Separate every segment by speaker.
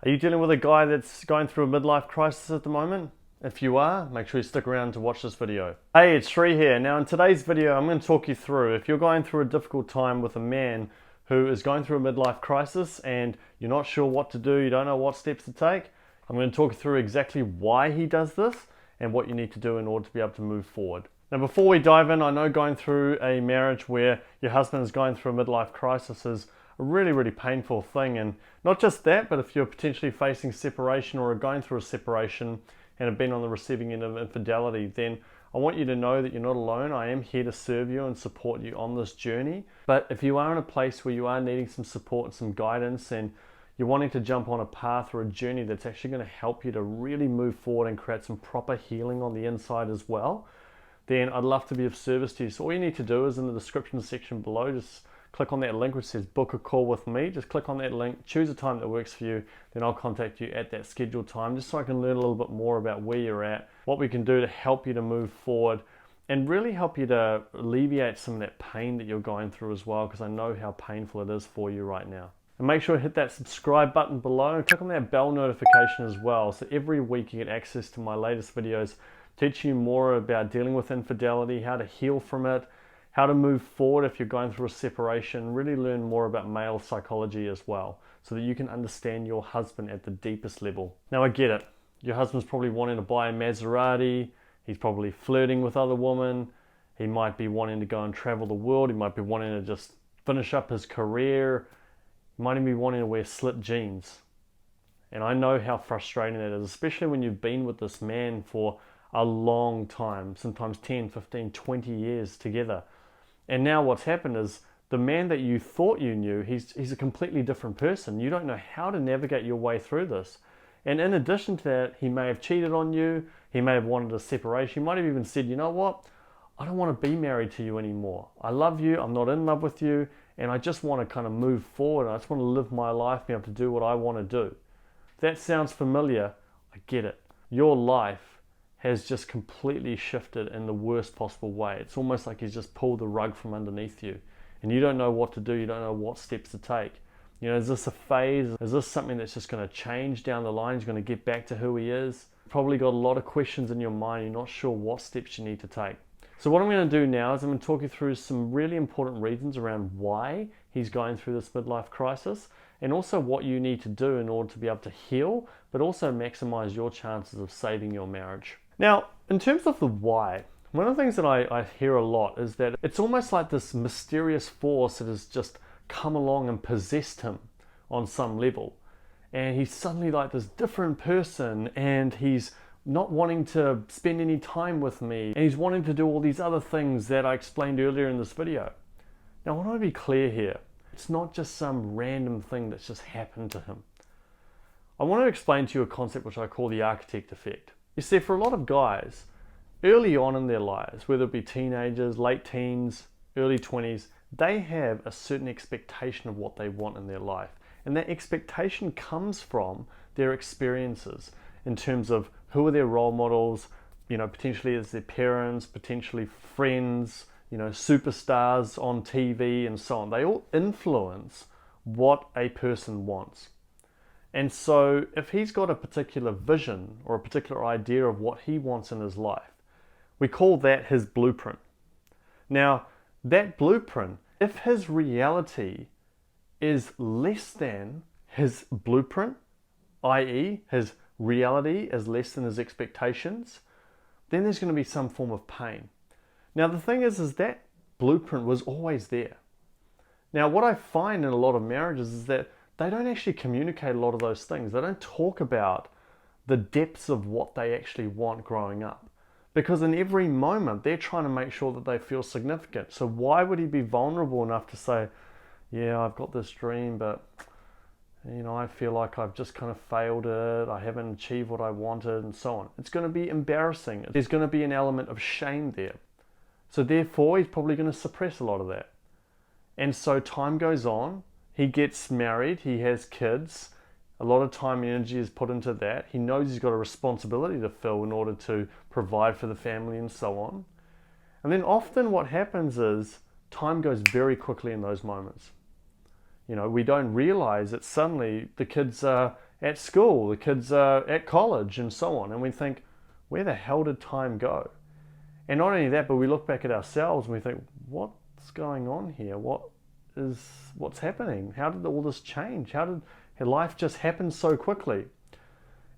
Speaker 1: Are you dealing with a guy that's going through a midlife crisis at the moment? If you are, make sure you stick around to watch this video. Hey, it's Sri here. Now in today's video, I'm going to talk you through if you're going through a difficult time with a man who is going through a midlife crisis and you're not sure what to do, you don't know what steps to take, I'm going to talk you through exactly why he does this and what you need to do in order to be able to move forward. Now before we dive in, I know going through a marriage where your husband is going through a midlife crisis is a really painful thing, and not just that, but if you're potentially facing separation or are going through a separation and have been on the receiving end of infidelity, then I want you to know that you're not alone. I am here to serve you and support you on this journey. But if you are in a place where you are needing some support and some guidance and you're wanting to jump on a path or a journey that's actually going to help you to really move forward and create some proper healing on the inside as well, then I'd love to be of service to you. So all you need to do is in the description section below, just click on that link which says book a call with me. Just click on that link, choose a time that works for you, then I'll contact you at that scheduled time just so I can learn a little bit more about where you're at, what we can do to help you to move forward and really help you to alleviate some of that pain that you're going through as well, because I know how painful it is for you right now. And make sure to hit that subscribe button below and click on that bell notification as well, so every week you get access to my latest videos teaching you more about dealing with infidelity, how to heal from it, how to move forward if you're going through a separation, really learn more about male psychology as well, so that you can understand your husband at the deepest level. Now I get it, your husband's probably wanting to buy a Maserati, he's probably flirting with other women, he might be wanting to go and travel the world, he might be wanting to just finish up his career, he might even be wanting to wear slit jeans. And I know how frustrating that is, especially when you've been with this man for a long time, sometimes 10, 15, 20 years together. And now what's happened is the man that you thought you knew, he's a completely different person. You don't know how to navigate your way through this. And in addition to that, he may have cheated on you, he may have wanted a separation, he might have even said, you know what, I don't want to be married to you anymore. I love you, I'm not in love with you, and I just want to kind of move forward. I just want to live my life, be able to do what I want to do. If that sounds familiar, I get it. Your life has just completely shifted in the worst possible way. It's almost like he's just pulled the rug from underneath you and you don't know what to do, you don't know what steps to take. You know, is this a phase? Is this something that's just going to change down the line? He's going to get back to who he is? Probably got a lot of questions in your mind, you're not sure what steps you need to take. So what I'm going to do now is I'm going to talk you through some really important reasons around why he's going through this midlife crisis, and also what you need to do in order to be able to heal, but also maximize your chances of saving your marriage. Now, in terms of the why, one of the things that I hear a lot is that it's almost like this mysterious force that has just come along and possessed him on some level. And he's suddenly like this different person, and he's not wanting to spend any time with me, and he's wanting to do all these other things that I explained earlier in this video. Now, I want to be clear here. It's not just some random thing that's just happened to him. I want to explain to you a concept which I call the architect effect. You see, for a lot of guys, early on in their lives, whether it be teenagers, late teens, early 20s, they have a certain expectation of what they want in their life. And that expectation comes from their experiences in terms of who are their role models, you know, potentially as their parents, potentially friends, you know, superstars on TV and so on. They all influence what a person wants. And so if he's got a particular vision or a particular idea of what he wants in his life, we call that his blueprint. Now, that blueprint, if his reality is less than his blueprint, i.e. his reality is less than his expectations, then there's going to be some form of pain. Now, the thing is that blueprint was always there. Now, what I find in a lot of marriages is that they don't actually communicate a lot of those things. They don't talk about the depths of what they actually want growing up. Because in every moment, they're trying to make sure that they feel significant. So why would he be vulnerable enough to say, yeah, I've got this dream, but you know, I feel like I've just kind of failed it, I haven't achieved what I wanted, and so on. It's going to be embarrassing. There's going to be an element of shame there. So therefore, he's probably going to suppress a lot of that. And so time goes on, he gets married, he has kids, a lot of time and energy is put into that. He knows he's got a responsibility to fill in order to provide for the family and so on. And then often what happens is time goes very quickly in those moments. You know, we don't realize that suddenly the kids are at school, the kids are at college and so on, and we think, where the hell did time go? And not only that, but we look back at ourselves and we think, what's going on here? What's happening? How did all this change? How did life just happen so quickly?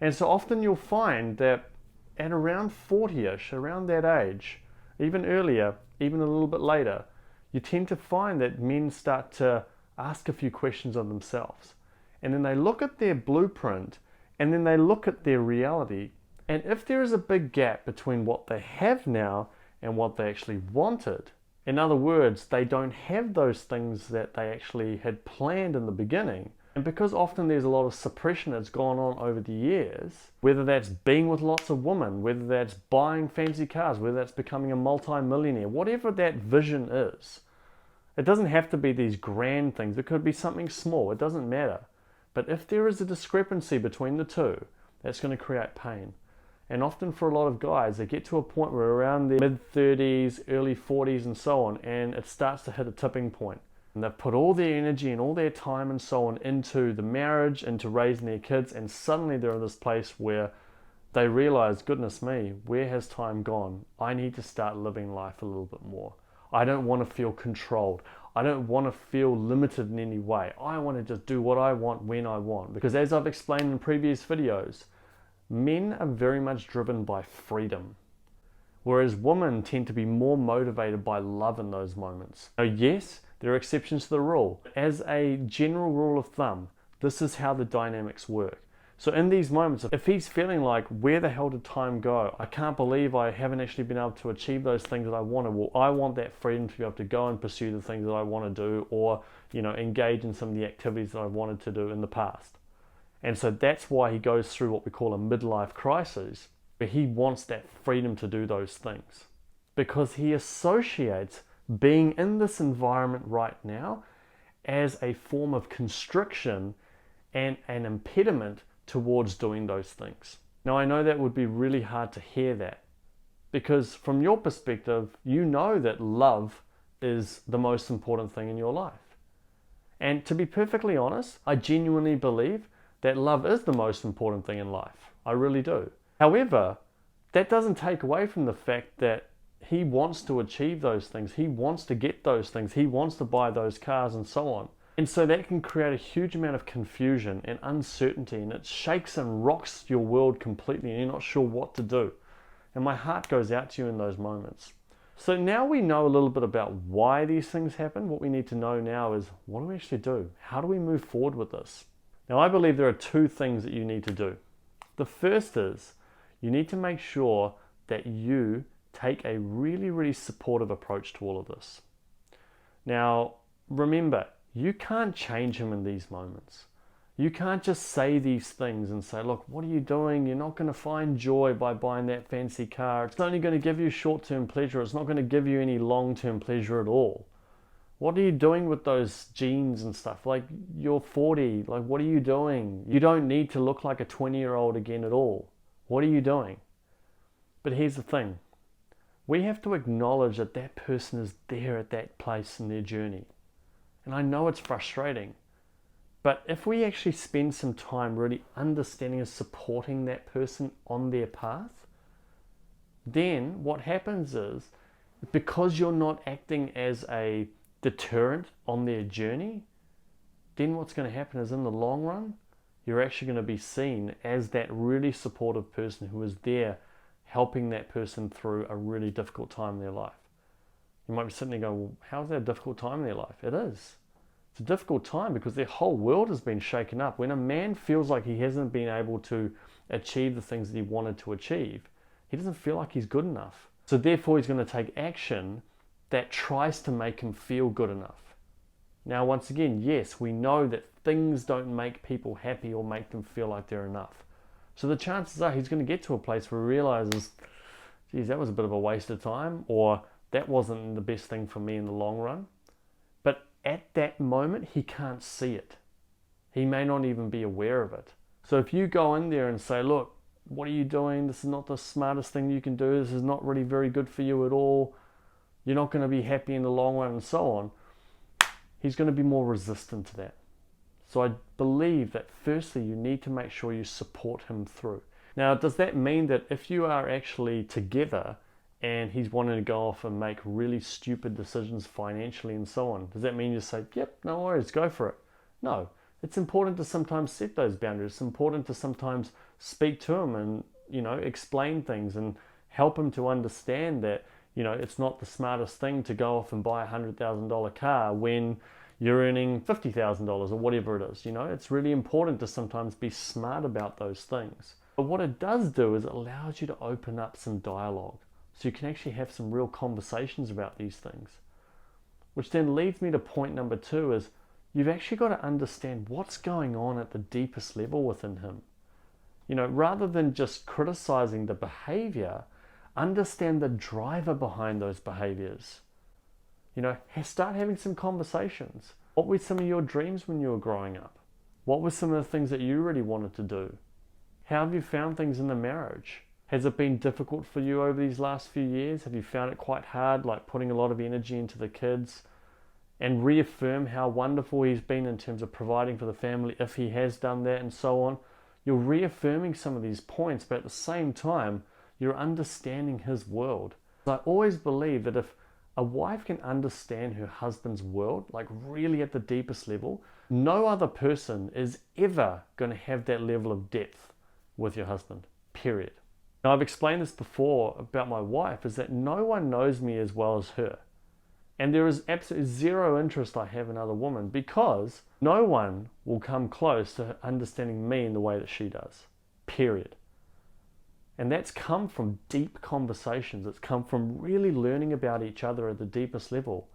Speaker 1: And so often you'll find that at around 40-ish, around that age, even earlier, even a little bit later, you tend to find that men start to ask a few questions of themselves. And then they look at their blueprint, and then they look at their reality. And if there is a big gap between what they have now and what they actually wanted, in other words, they don't have those things that they actually had planned in the beginning. And because often there's a lot of suppression that's gone on over the years, whether that's being with lots of women, whether that's buying fancy cars, whether that's becoming a multi-millionaire, whatever that vision is, it doesn't have to be these grand things. It could be something small. It doesn't matter. But if there is a discrepancy between the two, that's going to create pain. And often for a lot of guys, they get to a point where around their mid-30s, early 40s and so on, and it starts to hit a tipping point. And they've put all their energy and all their time and so on into the marriage, into raising their kids, and suddenly they're in this place where they realize, goodness me, where has time gone? I need to start living life a little bit more. I don't want to feel controlled. I don't want to feel limited in any way. I want to just do what I want when I want. Because as I've explained in previous videos, men are very much driven by freedom, whereas women tend to be more motivated by love in those moments. So yes, there are exceptions to the rule. As a general rule of thumb, this is how the dynamics work. So in these moments, if he's feeling like, where the hell did time go? I can't believe I haven't actually been able to achieve those things that I wanted. Well, I want that freedom to be able to go and pursue the things that I want to do, or, engage in some of the activities that I wanted to do in the past. And so that's why he goes through what we call a midlife crisis, where he wants that freedom to do those things. Because he associates being in this environment right now as a form of constriction and an impediment towards doing those things. Now, I know that would be really hard to hear that, because from your perspective, you know that love is the most important thing in your life. And to be perfectly honest, I genuinely believe that love is the most important thing in life. I really do. However, that doesn't take away from the fact that he wants to achieve those things. He wants to get those things. He wants to buy those cars and so on. And so that can create a huge amount of confusion and uncertainty, and it shakes and rocks your world completely, and you're not sure what to do. And my heart goes out to you in those moments. So now we know a little bit about why these things happen. What we need to know now is, what do we actually do? How do we move forward with this? Now, I believe there are two things that you need to do. The first is, you need to make sure that you take a really, really supportive approach to all of this. Now, remember, you can't change him in these moments. You can't just say these things and say, look, what are you doing? You're not going to find joy by buying that fancy car. It's only going to give you short-term pleasure. It's not going to give you any long-term pleasure at all. What are you doing with those jeans and stuff? Like, you're 40. Like, what are you doing? You don't need to look like a 20-year-old again at all. What are you doing? But here's the thing. We have to acknowledge that that person is there at that place in their journey. And I know it's frustrating, but if we actually spend some time really understanding and supporting that person on their path, then what happens is, because you're not acting as a deterrent on their journey, then what's going to happen is, in the long run, you're actually going to be seen as that really supportive person who is there helping that person through a really difficult time in their life. You might be sitting there going, well, how's that a difficult time in their life? It is. It's a difficult time because their whole world has been shaken up. When a man feels like he hasn't been able to achieve the things that he wanted to achieve, he doesn't feel like he's good enough. So therefore, he's going to take action that tries to make him feel good enough. Now, once again, yes, we know that things don't make people happy or make them feel like they're enough. So the chances are he's going to get to a place where he realizes, geez, that was a bit of a waste of time, or that wasn't the best thing for me in the long run. But at that moment, he can't see it. He may not even be aware of it. So if you go in there and say, look, what are you doing? This is not the smartest thing you can do. This is not really very good for you at all. You're not going to be happy in the long run and so on. He's going to be more resistant to that. So I believe that firstly, you need to make sure you support him through. Now, does that mean that if you are actually together and he's wanting to go off and make really stupid decisions financially and so on, does that mean you say, yep, no worries, go for it? No. It's important to sometimes set those boundaries. It's important to sometimes speak to him and, explain things and help him to understand that, it's not the smartest thing to go off and buy a $100,000 car when you're earning $50,000 or whatever it is. It's really important to sometimes be smart about those things. But what it does do is it allows you to open up some dialogue. So you can actually have some real conversations about these things. Which then leads me to point number 2 is you've actually got to understand what's going on at the deepest level within him. Rather than just criticizing the behavior, understand the driver behind those behaviors. Start having some conversations. What were some of your dreams when you were growing up? What were some of the things that you really wanted to do? How have you found things in the marriage? Has it been difficult for you over these last few years? Have you found it quite hard, like putting a lot of energy into the kids? And reaffirm how wonderful he's been in terms of providing for the family if he has done that and so on. You're reaffirming some of these points, but at the same time, you're understanding his world. I always believe that if a wife can understand her husband's world, like really at the deepest level, no other person is ever going to have that level of depth with your husband, period. Now, I've explained this before about my wife, is that no one knows me as well as her. And there is absolutely zero interest I have in other women because no one will come close to understanding me in the way that she does, period. And that's come from deep conversations. It's come from really learning about each other at the deepest level.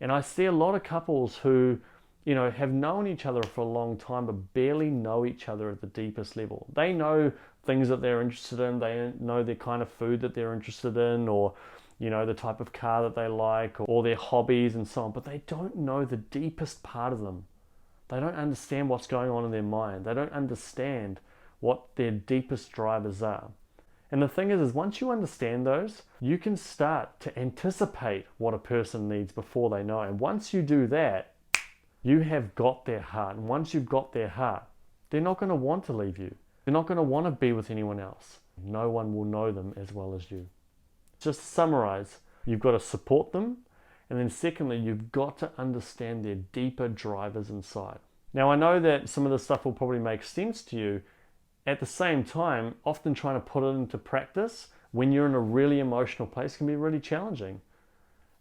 Speaker 1: And I see a lot of couples who, have known each other for a long time but barely know each other at the deepest level. They know things that they're interested in. They know the kind of food that they're interested in, or the type of car that they like, or their hobbies and so on, but they don't know the deepest part of them. They don't understand what's going on in their mind. They don't understand what their deepest drivers are. And the thing is once you understand those, you can start to anticipate what a person needs before they know. And once you do that, you have got their heart. And once you've got their heart, they're not going to want to leave you. They're not going to want to be with anyone else. No one will know them as well as you. Just to summarize, you've got to support them. And then secondly, you've got to understand their deeper drivers inside. Now, I know that some of this stuff will probably make sense to you. At the same time, often trying to put it into practice when you're in a really emotional place can be really challenging.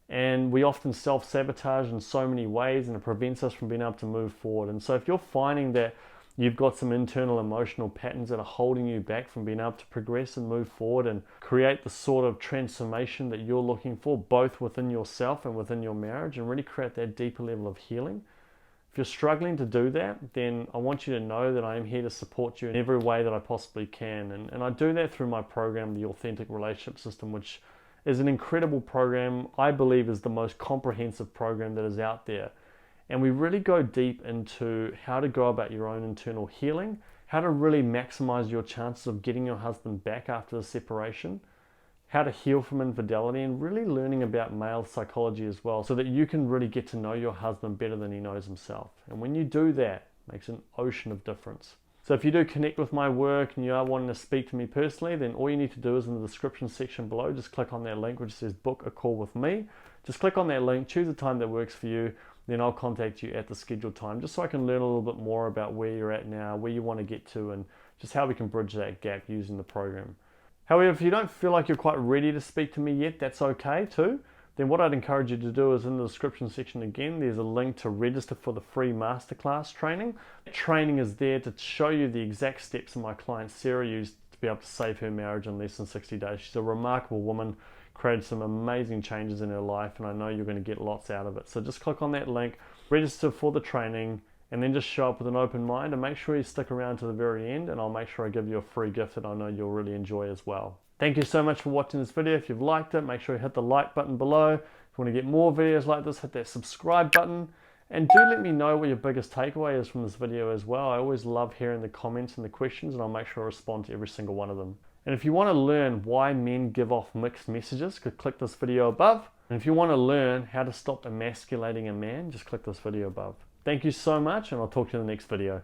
Speaker 1: And we often self-sabotage in so many ways, and it prevents us from being able to move forward. And so if you're finding that you've got some internal emotional patterns that are holding you back from being able to progress and move forward and create the sort of transformation that you're looking for, both within yourself and within your marriage, and really create that deeper level of healing, if you're struggling to do that, then I want you to know that I am here to support you in every way that I possibly can. And I do that through my program, The Authentic Relationship System, which is an incredible program. I believe is the most comprehensive program that is out there. And we really go deep into how to go about your own internal healing, how to really maximize your chances of getting your husband back after the separation, how to heal from infidelity, and really learning about male psychology as well, so that you can really get to know your husband better than he knows himself. And when you do that, it makes an ocean of difference. So if you do connect with my work and you are wanting to speak to me personally, then all you need to do is in the description section below, just click on that link which says book a call with me. Just click on that link, choose a time that works for you, then I'll contact you at the scheduled time, just so I can learn a little bit more about where you're at now, where you want to get to, and just how we can bridge that gap using the program. However, if you don't feel like you're quite ready to speak to me yet, that's okay too. Then what I'd encourage you to do is in the description section again, there's a link to register for the free masterclass training. That training is there to show you the exact steps that my client Sarah used to be able to save her marriage in less than 60 days. She's a remarkable woman, created some amazing changes in her life, and I know you're going to get lots out of it. So just click on that link, register for the training, and then just show up with an open mind, and make sure you stick around to the very end, and I'll make sure I give you a free gift that I know you'll really enjoy as well. Thank you so much for watching this video. If you've liked it, make sure you hit the like button below. If you want to get more videos like this, hit that subscribe button. And do let me know what your biggest takeaway is from this video as well. I always love hearing the comments and the questions, and I'll make sure I respond to every single one of them. And if you want to learn why men give off mixed messages, click this video above. And if you want to learn how to stop emasculating a man, just click this video above. Thank you so much, and I'll talk to you in the next video.